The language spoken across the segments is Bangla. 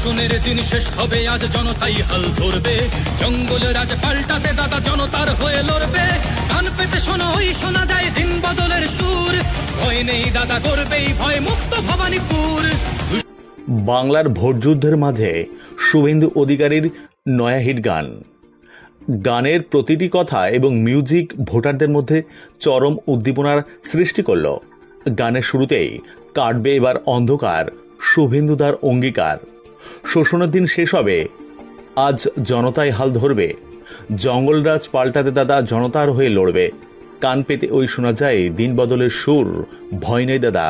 শোষণের দিন শেষ হবে আজ জনতাই হাল ধরবে জঙ্গলের আজ পাল্টাতে দাদা জনতার হয়ে লড়বে কান পেতে শোনো ওই শোনা যায় দিন বদলের সুর ভয় নেই দাদা করবেই ভয় মুক্ত ভবানীপুর। বাংলার ভোটযুদ্ধের মাঝে শুভেন্দু অধিকারীর নয়া হিট গান। গানের প্রতিটি কথা এবং মিউজিক ভোটারদের মধ্যে চরম উদ্দীপনার সৃষ্টি করল। গানের শুরুতেই কাটবে এবার অন্ধকার, শুভেন্দুদার অঙ্গীকার। শোষণের দিন শেষ হবে, আজ জনতাই হাল ধরবে, জঙ্গলরাজ পাল্টাতে দাদা জনতার হয়ে লড়বে। কান পেতে ওই শোনা যায় দিন বদলের সুর, ভয় নেই দাদা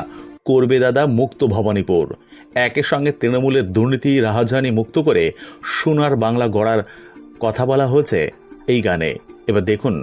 করবে দাদা মুক্ত ভবানীপুর। একের সঙ্গে তৃণমূলের দুর্নীতি রাহাজানি মুক্ত করে সোনার বাংলা গড়ার কথা বলা হয়েছে এই গানে। এবার দেখুন।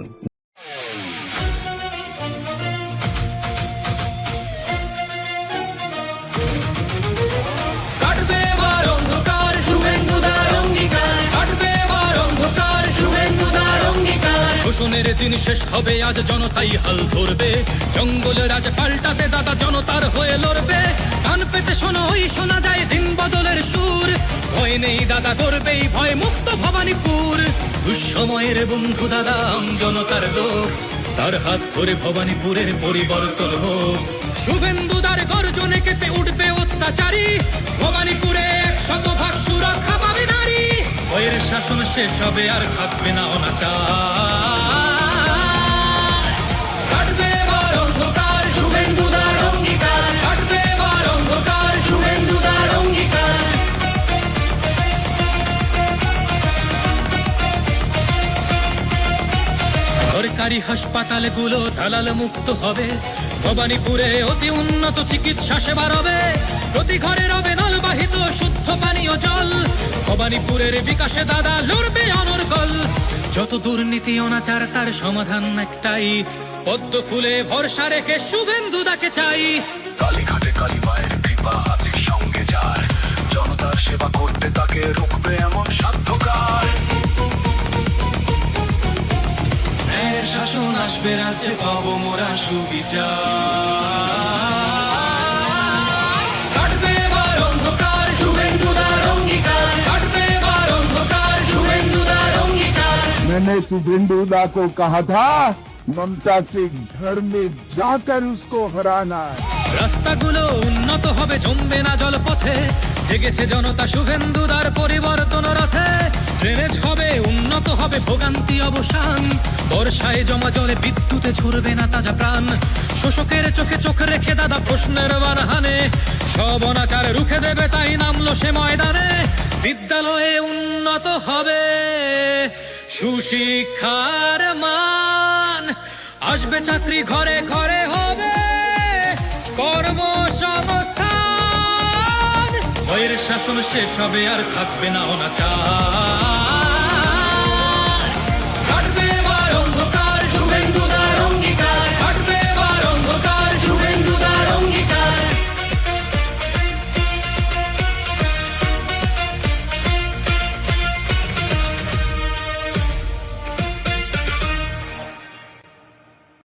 শোষণের দিন শেষ হবে আজ জনতাই হাল ধরবে জঙ্গলের আজ পাল্টাতে দাদা জনতার হয়ে লড়বে কান পেতে শোনো ওই শোনা যায় দিন বদলের সুর ভয় নেই দাদা করবেই ভয় মুক্ত ভবানীপুর। দুঃসময়ের বন্ধু দাদা জনতার লোক তার হাত ধরে ভবানীপুরের পরিবর্তন হোক। শুভেন্দুদার গর্জনে কেঁপে উঠবে অত্যাচারী ভবানীপুরে 100% সুরক্ষা পাবে নারী। ভয়ের শাসন শেষ হবে আর থাকবে না অনাচার। সরকারি হাসপাতালগুলো দালাল মুক্ত হবে ভবানীপুরে অতি উন্নত চিকিৎসা সেবা রবে প্রতি ঘরে রবে নলবাহিত শুদ্ধ পানীয় জল ভবানীপুরের বিকাশে দাদা লড়বে অনর্গল। যত দুর্নীতি অনাচার তার সমাধান একটাই পদ্ম ফুলে ভরসা রেখে শুভেন্দুদাকে চাই। কালীঘাটে কালী মায়ের কৃপা আছে সঙ্গে যার জনতার সেবা করতে তাকে রুখবে এমন সাধ্যকার। শাসন আসবে রাজ্যে পাবো মোরা সুবিচার। কাটবে এবার অন্ধকার শুভেন্দুদার অঙ্গীকার কাটবে এবার অন্ধকার শুভেন্দুদার অঙ্গীকার। मैंने शुभेंदुदा को कहा था ममता के घर में जाकर उसको हराना। রাস্তাগুলো উন্নত হবে জমবে না জলপথে জেগেছে জনতা শুভেন্দুদার পরিবর্তন রথে। ড্রেনেজ হবে উন্নত হবে ভোগান্তি অবসান বর্ষায় জমা জলে বিদ্যুতে ঝরবে না তাজা প্রাণ। শোষকের চোখে চোখ রেখে দাদা প্রশ্নের বানহানে সব অনাচার রুখে দেবে তাই নামলো সে ময়দানে। বিদ্যালয়ে উন্নত হবে সুশিক্ষার মান আসবে চাকরি ঘরে ঘরে হবে কর্মসংস্থান। ভয়ের শাসন শেষ হবে আর থাকবে না অনাচার।